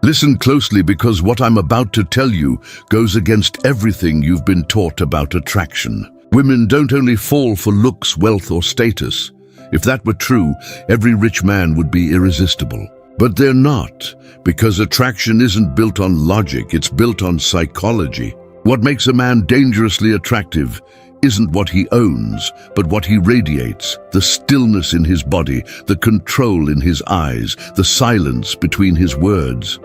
Listen closely, because what I'm about to tell you goes against everything you've been taught about attraction. Women don't only fall for looks, wealth, or status. If that were true, every rich man would be irresistible. But they're not, because attraction isn't built on logic, it's built on psychology. What makes a man dangerously attractive isn't what he owns, but what he radiates, the stillness in his body, the control in his eyes, the silence between his words.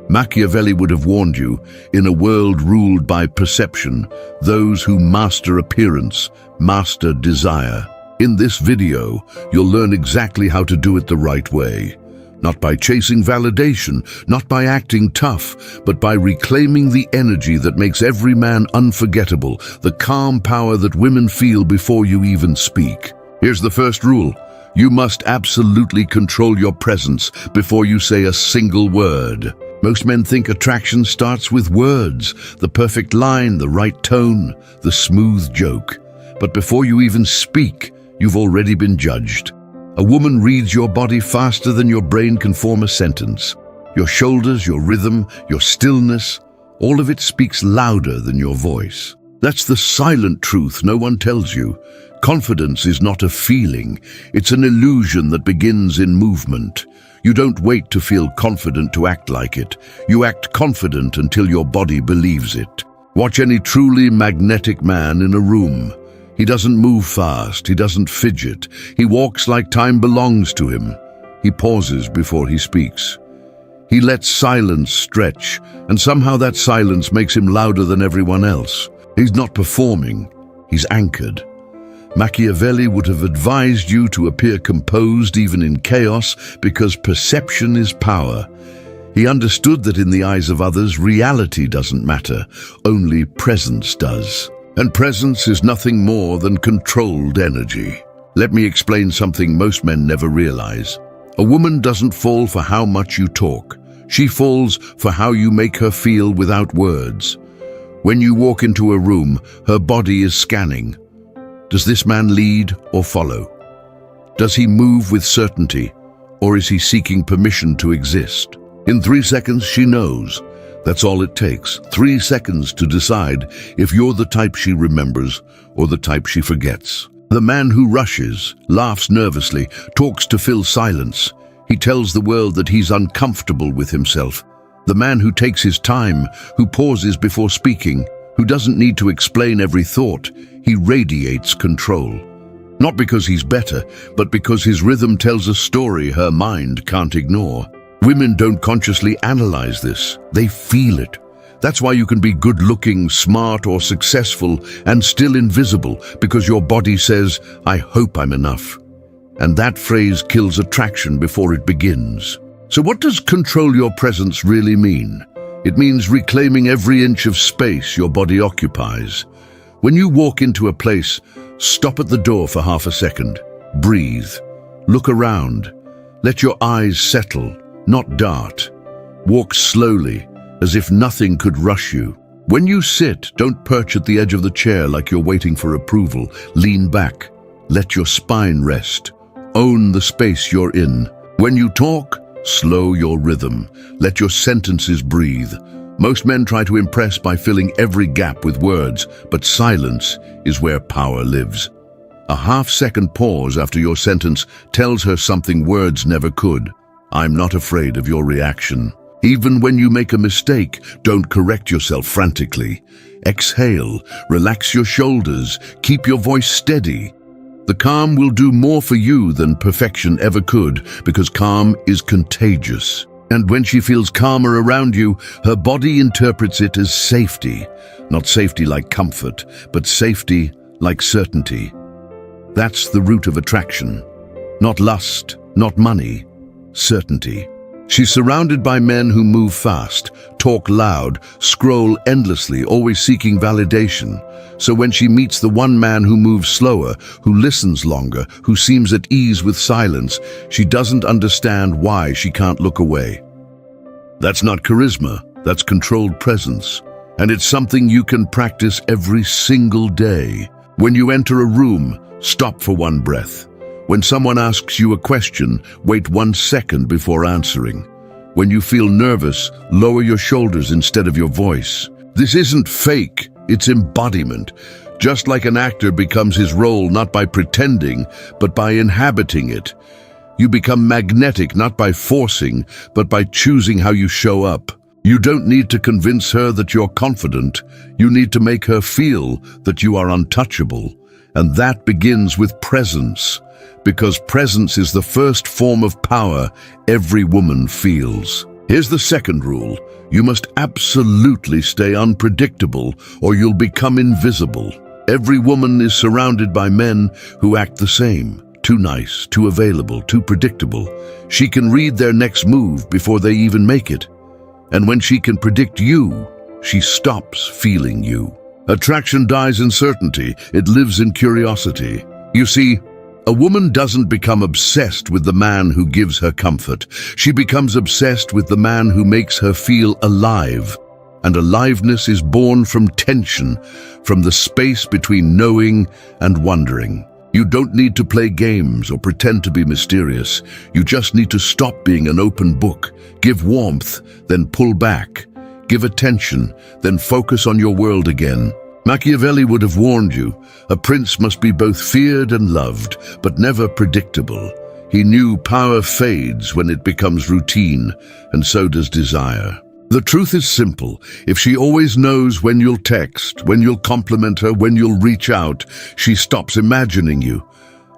Machiavelli would have warned you, in a world ruled by perception, those who master appearance master desire. In this video, you'll learn exactly how to do it the right way. Not by chasing validation, not by acting tough, but by reclaiming the energy that makes every man unforgettable, the calm power that women feel before you even speak. Here's the first rule. You must absolutely control your presence before you say a single word. Most men think attraction starts with words, the perfect line, the right tone, the smooth joke. But before you even speak, you've already been judged. A woman reads your body faster than your brain can form a sentence. Your shoulders, your rhythm, your stillness, all of it speaks louder than your voice. That's the silent truth no one tells you. Confidence is not a feeling, it's an illusion that begins in movement. You don't wait to feel confident to act like it. You act confident until your body believes it. Watch any truly magnetic man in a room. He doesn't move fast, he doesn't fidget. He walks like time belongs to him. He pauses before he speaks. He lets silence stretch, and somehow that silence makes him louder than everyone else. He's not performing, he's anchored. Machiavelli would have advised you to appear composed even in chaos, because perception is power. He understood that in the eyes of others, reality doesn't matter, only presence does. And presence is nothing more than controlled energy. Let me explain something most men never realize. A woman doesn't fall for how much you talk. She falls for how you make her feel without words. When you walk into a room, her body is scanning. Does this man lead or follow? Does he move with certainty, or is he seeking permission to exist? In 3 seconds, she knows. That's all it takes, 3 seconds to decide if you're the type she remembers or the type she forgets. The man who rushes, laughs nervously, talks to fill silence. He tells the world that he's uncomfortable with himself. The man who takes his time, who pauses before speaking, who doesn't need to explain every thought, he radiates control. Not because he's better, but because his rhythm tells a story her mind can't ignore. Women don't consciously analyze this, they feel it. That's why you can be good-looking, smart, or successful and still invisible, because your body says, "I hope I'm enough." And that phrase kills attraction before it begins. So what does control your presence really mean? It means reclaiming every inch of space your body occupies. When you walk into a place, stop at the door for half a second. Breathe. Look around. Let your eyes settle, not dart. Walk slowly, as if nothing could rush you. When you sit, don't perch at the edge of the chair like you're waiting for approval. Lean back. Let your spine rest. Own the space you're in. When you talk, slow your rhythm. Let your sentences breathe. Most men try to impress by filling every gap with words, but silence is where power lives. A half-second pause after your sentence tells her something words never could. I'm not afraid of your reaction. Even when you make a mistake, don't correct yourself frantically. Exhale, relax your shoulders, keep your voice steady. The calm will do more for you than perfection ever could, because calm is contagious. And when she feels calmer around you, her body interprets it as safety. Not safety like comfort, but safety like certainty. That's the root of attraction. Not lust, not money, certainty. She's surrounded by men who move fast, talk loud, scroll endlessly, always seeking validation. So when she meets the one man who moves slower, who listens longer, who seems at ease with silence, she doesn't understand why she can't look away. That's not charisma, that's controlled presence. And it's something you can practice every single day. When you enter a room, stop for one breath. When someone asks you a question, wait 1 second before answering. When you feel nervous, lower your shoulders instead of your voice. This isn't fake, it's embodiment. Just like an actor becomes his role not by pretending, but by inhabiting it. You become magnetic not by forcing, but by choosing how you show up. You don't need to convince her that you're confident. You need to make her feel that you are untouchable. And that begins with presence, because presence is the first form of power every woman feels. Here's the second rule. You must absolutely stay unpredictable, or you'll become invisible. Every woman is surrounded by men who act the same. Too nice, too available, too predictable. She can read their next move before they even make it. And when she can predict you, she stops feeling you. Attraction dies in certainty. It lives in curiosity. You see, a woman doesn't become obsessed with the man who gives her comfort. She becomes obsessed with the man who makes her feel alive. And aliveness is born from tension, from the space between knowing and wondering. You don't need to play games or pretend to be mysterious. You just need to stop being an open book. Give warmth, then pull back. Give attention, then focus on your world again. Machiavelli would have warned you, a prince must be both feared and loved, but never predictable. He knew power fades when it becomes routine, and so does desire. The truth is simple. If she always knows when you'll text, when you'll compliment her, when you'll reach out, she stops imagining you.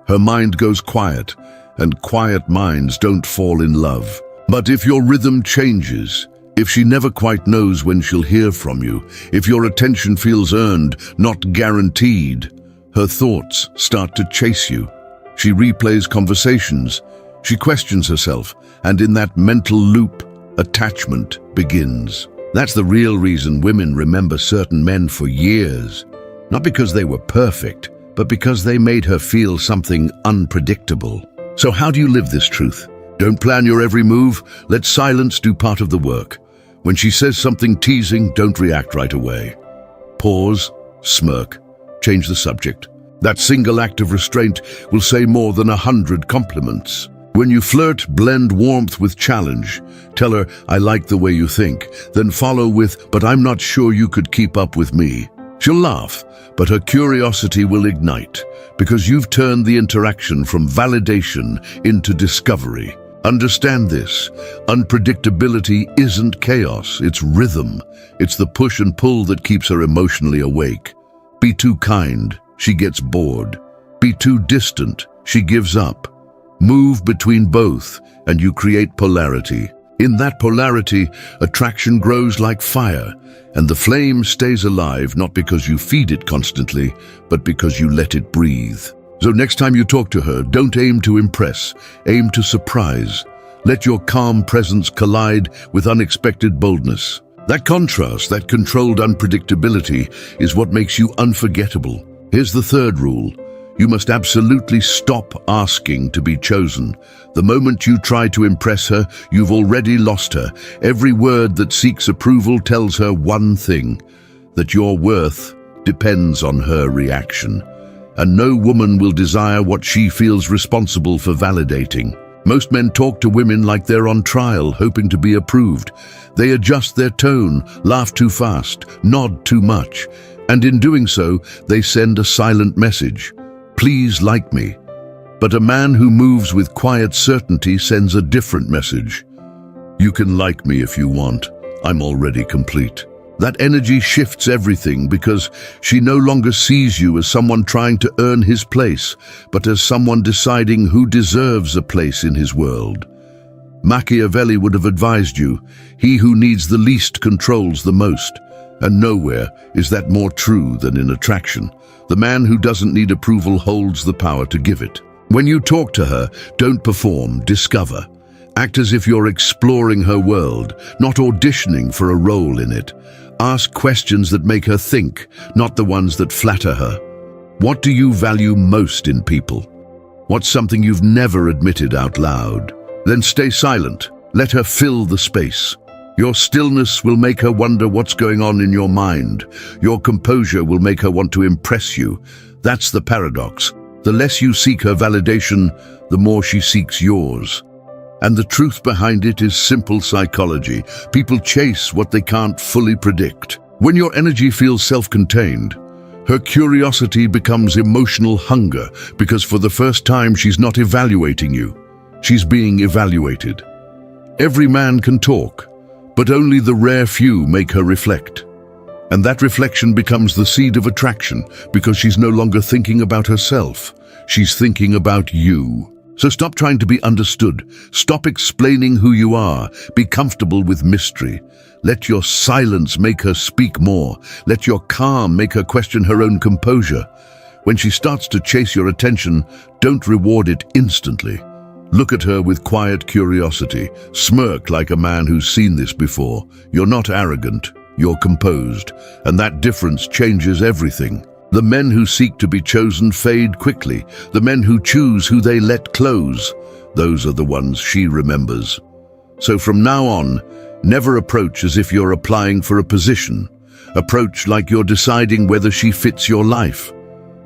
Her mind goes quiet, and quiet minds don't fall in love. But if your rhythm changes, if she never quite knows when she'll hear from you, if your attention feels earned, not guaranteed, her thoughts start to chase you. She replays conversations, she questions herself, and in that mental loop, attachment begins. That's the real reason women remember certain men for years. Not because they were perfect, but because they made her feel something unpredictable. So how do you live this truth? Don't plan your every move, let silence do part of the work. When she says something teasing, don't react right away. Pause, smirk, change the subject. That single act of restraint will say more than 100 compliments. When you flirt, blend warmth with challenge. Tell her, I like the way you think. Then follow with, but I'm not sure you could keep up with me. She'll laugh, but her curiosity will ignite, because you've turned the interaction from validation into discovery. Understand this. Unpredictability isn't chaos, it's rhythm. It's the push and pull that keeps her emotionally awake. Be too kind, she gets bored. Be too distant, she gives up. Move between both, and you create polarity. In that polarity, attraction grows like fire, and the flame stays alive not because you feed it constantly, but because you let it breathe. So next time you talk to her, don't aim to impress, aim to surprise. Let your calm presence collide with unexpected boldness. That contrast, that controlled unpredictability, is what makes you unforgettable. Here's the third rule. You must absolutely stop asking to be chosen. The moment you try to impress her, you've already lost her. Every word that seeks approval tells her one thing, that your worth depends on her reaction. And no woman will desire what she feels responsible for validating. Most men talk to women like they're on trial, hoping to be approved. They adjust their tone, laugh too fast, nod too much, and in doing so, they send a silent message. Please like me. But a man who moves with quiet certainty sends a different message. You can like me if you want. I'm already complete. That energy shifts everything because she no longer sees you as someone trying to earn his place, but as someone deciding who deserves a place in his world. Machiavelli would have advised you, he who needs the least controls the most. And nowhere is that more true than in attraction. The man who doesn't need approval holds the power to give it. When you talk to her, don't perform, discover. Act as if you're exploring her world, not auditioning for a role in it. Ask questions that make her think, not the ones that flatter her. What do you value most in people? What's something you've never admitted out loud? Then stay silent. Let her fill the space. Your stillness will make her wonder what's going on in your mind. Your composure will make her want to impress you. That's the paradox. The less you seek her validation, the more she seeks yours. And the truth behind it is simple psychology. People chase what they can't fully predict. When your energy feels self-contained, her curiosity becomes emotional hunger because for the first time she's not evaluating you. She's being evaluated. Every man can talk, but only the rare few make her reflect. And that reflection becomes the seed of attraction because she's no longer thinking about herself. She's thinking about you. So stop trying to be understood. Stop explaining who you are. Be comfortable with mystery. Let your silence make her speak more. Let your calm make her question her own composure. When she starts to chase your attention, don't reward it instantly. Look at her with quiet curiosity. Smirk like a man who's seen this before. You're not arrogant. You're composed. And that difference changes everything. The men who seek to be chosen fade quickly. The men who choose who they let close, those are the ones she remembers. So from now on, never approach as if you're applying for a position. Approach like you're deciding whether she fits your life.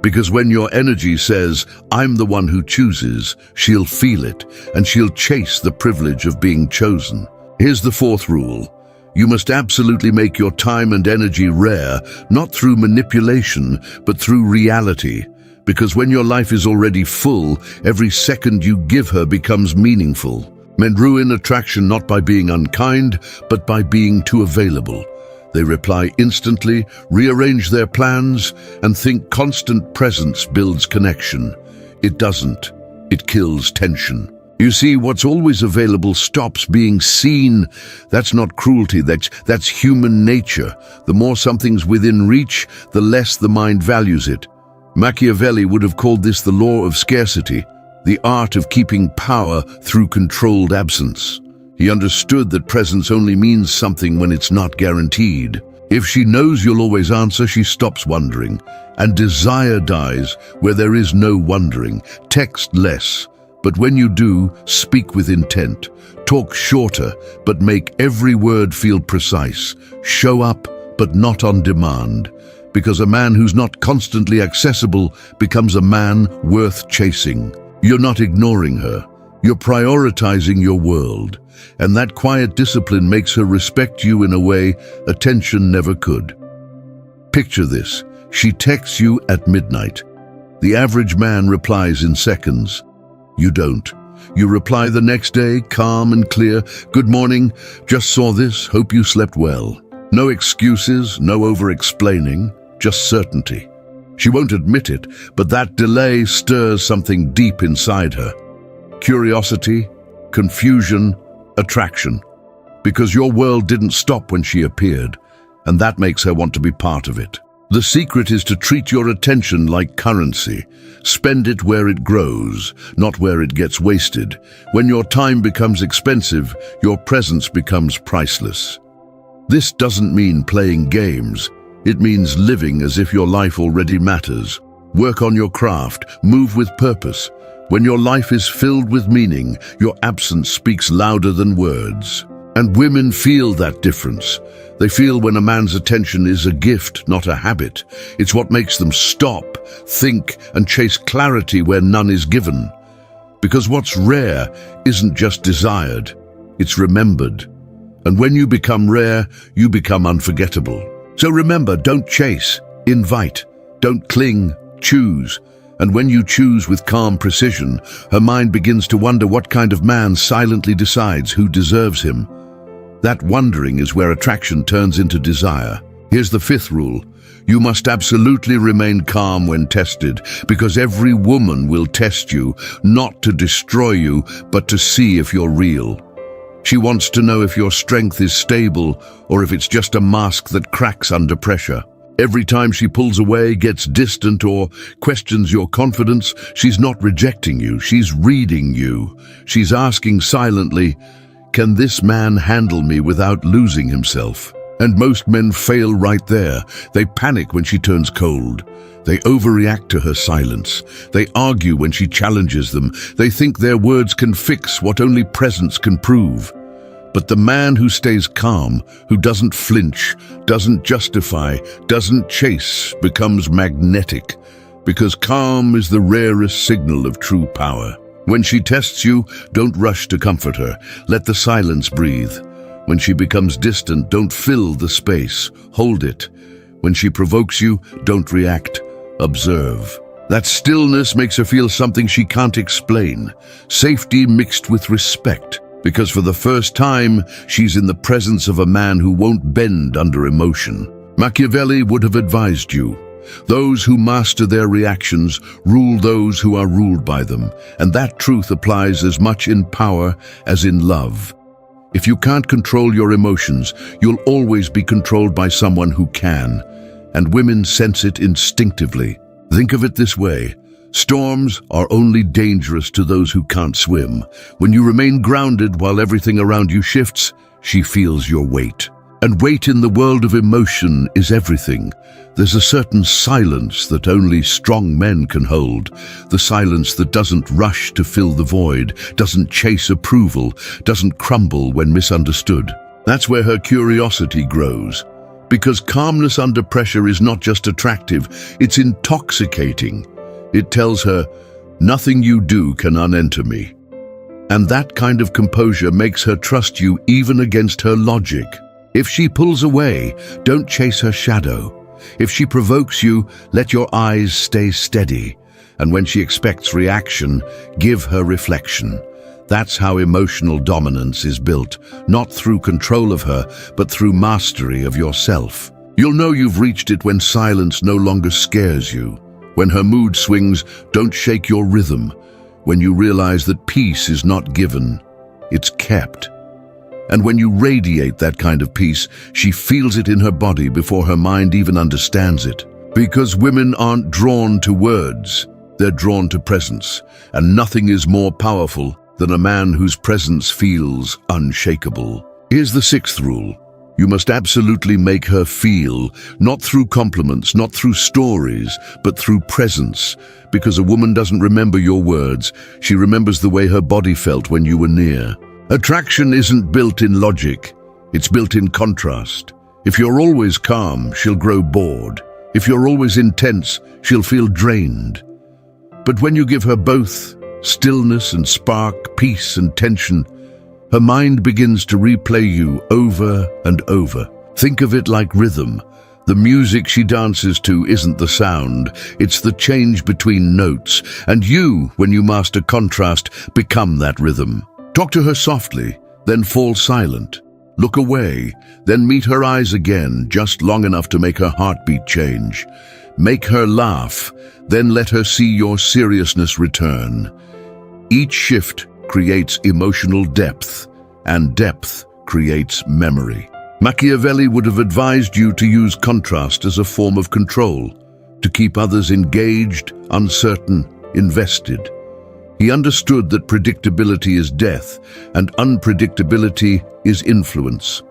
Because when your energy says, I'm the one who chooses, she'll feel it, and she'll chase the privilege of being chosen. Here's the fourth rule. You must absolutely make your time and energy rare, not through manipulation, but through reality. Because when your life is already full, every second you give her becomes meaningful. Men ruin attraction not by being unkind, but by being too available. They reply instantly, rearrange their plans, and think constant presence builds connection. It doesn't. It kills tension. You see, what's always available stops being seen. That's not cruelty, that's human nature. The more something's within reach, the less the mind values it. Machiavelli would have called this the law of scarcity, the art of keeping power through controlled absence. He understood that presence only means something when it's not guaranteed. If she knows you'll always answer, she stops wondering. And desire dies where there is no wondering. Text less. But when you do, speak with intent. Talk shorter, but make every word feel precise. Show up, but not on demand. Because a man who's not constantly accessible becomes a man worth chasing. You're not ignoring her. You're prioritizing your world. And that quiet discipline makes her respect you in a way attention never could. Picture this. She texts you at midnight. The average man replies in seconds. You don't. You reply the next day, calm and clear. Good morning, just saw this, hope you slept well. No excuses, no over-explaining, just certainty. She won't admit it, but that delay stirs something deep inside her. Curiosity, confusion, attraction. Because your world didn't stop when she appeared, and that makes her want to be part of it. The secret is to treat your attention like currency. Spend it where it grows, not where it gets wasted. When your time becomes expensive, your presence becomes priceless. This doesn't mean playing games. It means living as if your life already matters. Work on your craft, move with purpose. When your life is filled with meaning, your absence speaks louder than words. And women feel that difference. They feel when a man's attention is a gift, not a habit. It's what makes them stop, think, and chase clarity where none is given. Because what's rare isn't just desired, it's remembered. And when you become rare, you become unforgettable. So remember, don't chase, invite. Don't cling, choose. And when you choose with calm precision, her mind begins to wonder what kind of man silently decides who deserves him. That wondering is where attraction turns into desire. Here's the fifth rule. You must absolutely remain calm when tested, because every woman will test you, not to destroy you, but to see if you're real. She wants to know if your strength is stable or if it's just a mask that cracks under pressure. Every time she pulls away, gets distant, or questions your confidence, she's not rejecting you, she's reading you. She's asking silently, can this man handle me without losing himself? And most men fail right there. They panic when she turns cold. They overreact to her silence. They argue when she challenges them. They think their words can fix what only presence can prove. But the man who stays calm, who doesn't flinch, doesn't justify, doesn't chase, becomes magnetic. Because calm is the rarest signal of true power. When she tests you, don't rush to comfort her. Let the silence breathe. When she becomes distant, don't fill the space. Hold it. When she provokes you, don't react. Observe. That stillness makes her feel something she can't explain. Safety mixed with respect. Because for the first time, she's in the presence of a man who won't bend under emotion. Machiavelli would have advised you. Those who master their reactions rule those who are ruled by them, and that truth applies as much in power as in love. If you can't control your emotions, you'll always be controlled by someone who can, and women sense it instinctively. Think of it this way. Storms are only dangerous to those who can't swim. When you remain grounded while everything around you shifts, she feels your weight. And weight in the world of emotion is everything. There's a certain silence that only strong men can hold. The silence that doesn't rush to fill the void, doesn't chase approval, doesn't crumble when misunderstood. That's where her curiosity grows. Because calmness under pressure is not just attractive, it's intoxicating. It tells her, nothing you do can unenter me. And that kind of composure makes her trust you even against her logic. If she pulls away, don't chase her shadow. If she provokes you, let your eyes stay steady. And when she expects reaction, give her reflection. That's how emotional dominance is built, not through control of her, but through mastery of yourself. You'll know you've reached it when silence no longer scares you. When her mood swings, don't shake your rhythm. When you realize that peace is not given, it's kept. And when you radiate that kind of peace, she feels it in her body before her mind even understands it. Because women aren't drawn to words, they're drawn to presence. And nothing is more powerful than a man whose presence feels unshakable. Here's the sixth rule. You must absolutely make her feel, not through compliments, not through stories, but through presence. Because a woman doesn't remember your words, she remembers the way her body felt when you were near. Attraction isn't built in logic, it's built in contrast. If you're always calm, she'll grow bored. If you're always intense, she'll feel drained. But when you give her both, stillness and spark, peace and tension, her mind begins to replay you over and over. Think of it like rhythm. The music she dances to isn't the sound, it's the change between notes. And you, when you master contrast, become that rhythm. Talk to her softly, then fall silent. Look away, then meet her eyes again, just long enough to make her heartbeat change. Make her laugh, then let her see your seriousness return. Each shift creates emotional depth, and depth creates memory. Machiavelli would have advised you to use contrast as a form of control, to keep others engaged, uncertain, invested. He understood that predictability is death, and unpredictability is influence.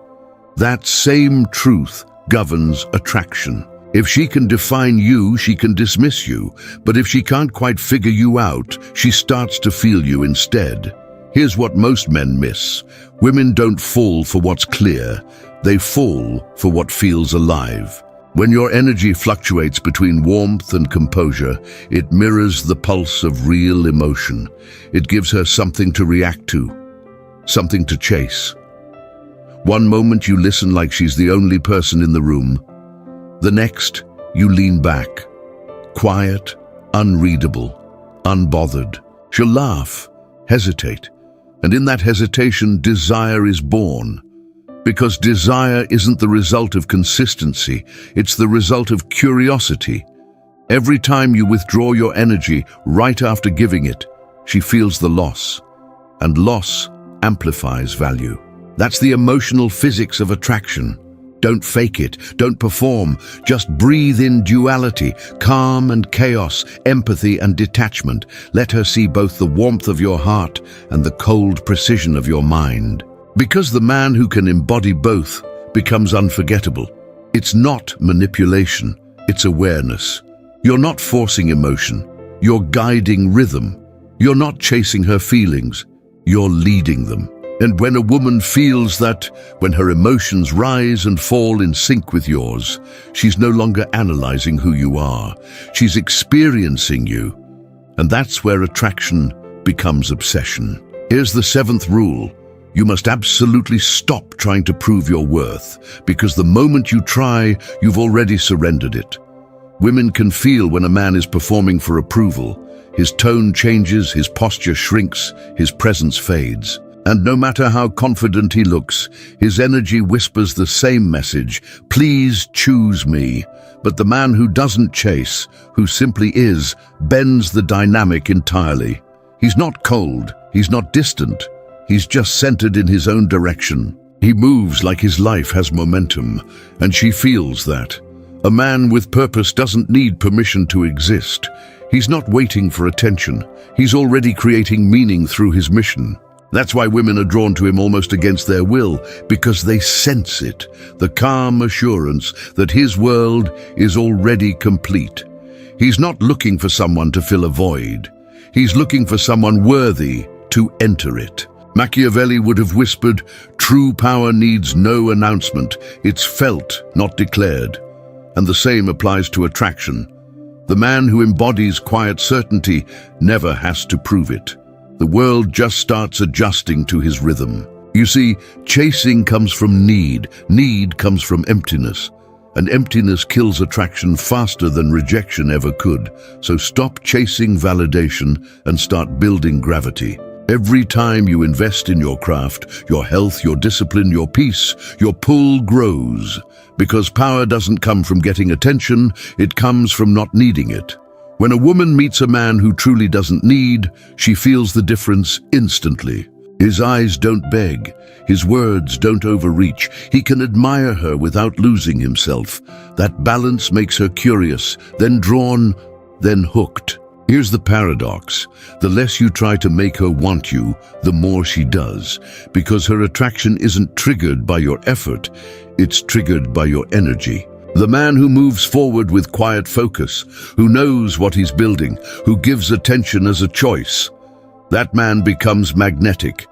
That same truth governs attraction. If she can define you, she can dismiss you. But if she can't quite figure you out, she starts to feel you instead. Here's what most men miss. Women don't fall for what's clear. They fall for what feels alive. When your energy fluctuates between warmth and composure, it mirrors the pulse of real emotion. It gives her something to react to, something to chase. One moment you listen like she's the only person in the room. The next, you lean back, quiet, unreadable, unbothered. She'll laugh, hesitate, and in that hesitation, desire is born. Because desire isn't the result of consistency, it's the result of curiosity. Every time you withdraw your energy right after giving it, she feels the loss, and loss amplifies value. That's the emotional physics of attraction. Don't fake it, don't perform, just breathe in duality, calm and chaos, empathy and detachment. Let her see both the warmth of your heart and the cold precision of your mind. Because the man who can embody both becomes unforgettable. It's not manipulation, it's awareness. You're not forcing emotion, you're guiding rhythm. You're not chasing her feelings, you're leading them. And when a woman feels that, when her emotions rise and fall in sync with yours, she's no longer analyzing who you are. She's experiencing you. And that's where attraction becomes obsession. Here's the seventh rule. You must absolutely stop trying to prove your worth, because the moment you try, you've already surrendered it. Women can feel when a man is performing for approval. His tone changes, his posture shrinks, his presence fades. And no matter how confident he looks, his energy whispers the same message: please choose me. But the man who doesn't chase, who simply is, bends the dynamic entirely. He's not cold, he's not distant, he's just centered in his own direction. He moves like his life has momentum, and she feels that. A man with purpose doesn't need permission to exist. He's not waiting for attention. He's already creating meaning through his mission. That's why women are drawn to him almost against their will, because they sense it, the calm assurance that his world is already complete. He's not looking for someone to fill a void. He's looking for someone worthy to enter it. Machiavelli would have whispered, "True power needs no announcement. It's felt, not declared." And the same applies to attraction. The man who embodies quiet certainty never has to prove it. The world just starts adjusting to his rhythm. You see, chasing comes from need. Need comes from emptiness. And emptiness kills attraction faster than rejection ever could. So stop chasing validation and start building gravity. Every time you invest in your craft, your health, your discipline, your peace, your pull grows. Because power doesn't come from getting attention, it comes from not needing it. When a woman meets a man who truly doesn't need, she feels the difference instantly. His eyes don't beg, his words don't overreach. He can admire her without losing himself. That balance makes her curious, then drawn, then hooked. Here's the paradox. The less you try to make her want you, the more she does. Because her attraction isn't triggered by your effort, it's triggered by your energy. The man who moves forward with quiet focus, who knows what he's building, who gives attention as a choice, that man becomes magnetic.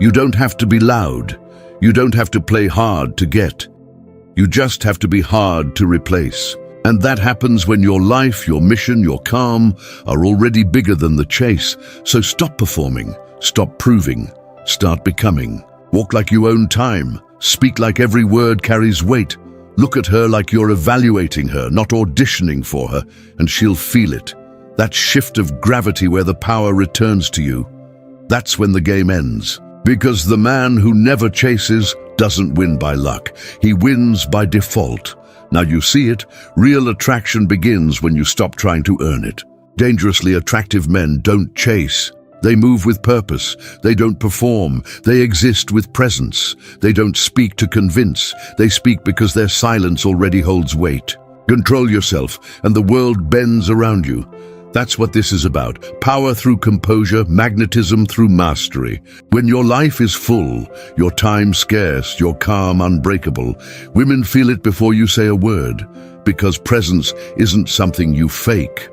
You don't have to be loud. You don't have to play hard to get. You just have to be hard to replace. And that happens when your life, your mission, your calm are already bigger than the chase. So stop performing, stop proving, start becoming. Walk like you own time. Speak like every word carries weight. Look at her like you're evaluating her, not auditioning for her, and she'll feel it. That shift of gravity where the power returns to you. That's when the game ends. Because the man who never chases doesn't win by luck. He wins by default. Now you see it, real attraction begins when you stop trying to earn it. Dangerously attractive men don't chase. They move with purpose. They don't perform. They exist with presence. They don't speak to convince. They speak because their silence already holds weight. Control yourself, and the world bends around you. That's what this is about. Power through composure, magnetism through mastery. When your life is full, your time scarce, your calm unbreakable, women feel it before you say a word, because presence isn't something you fake.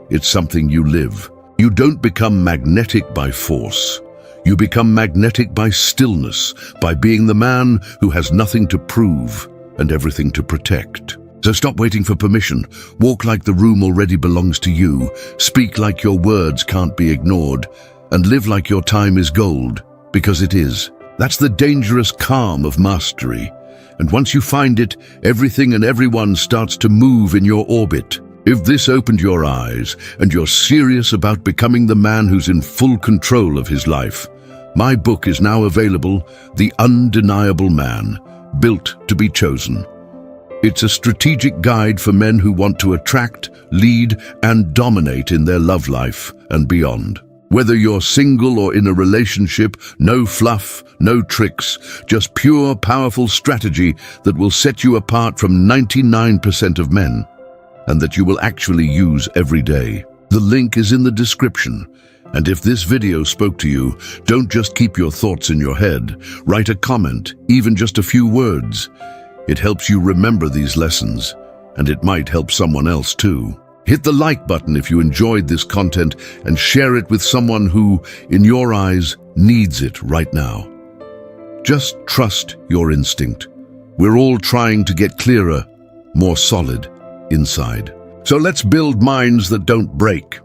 It's something you live. You don't become magnetic by force. You become magnetic by stillness, by being the man who has nothing to prove and everything to protect. So stop waiting for permission. Walk like the room already belongs to you. Speak like your words can't be ignored. And live like your time is gold, because it is. That's the dangerous calm of mastery. And once you find it, everything and everyone starts to move in your orbit. If this opened your eyes, and you're serious about becoming the man who's in full control of his life, my book is now available, The Undeniable Man, Built to be Chosen. It's a strategic guide for men who want to attract, lead, and dominate in their love life and beyond. Whether you're single or in a relationship, no fluff, no tricks, just pure, powerful strategy that will set you apart from 99% of men, and that you will actually use every day. The link is in the description. And if this video spoke to you, don't just keep your thoughts in your head. Write a comment, even just a few words. It helps you remember these lessons, and it might help someone else too. Hit the like button if you enjoyed this content and share it with someone who, in your eyes, needs it right now. Just trust your instinct. We're all trying to get clearer, more solid inside. So let's build minds that don't break,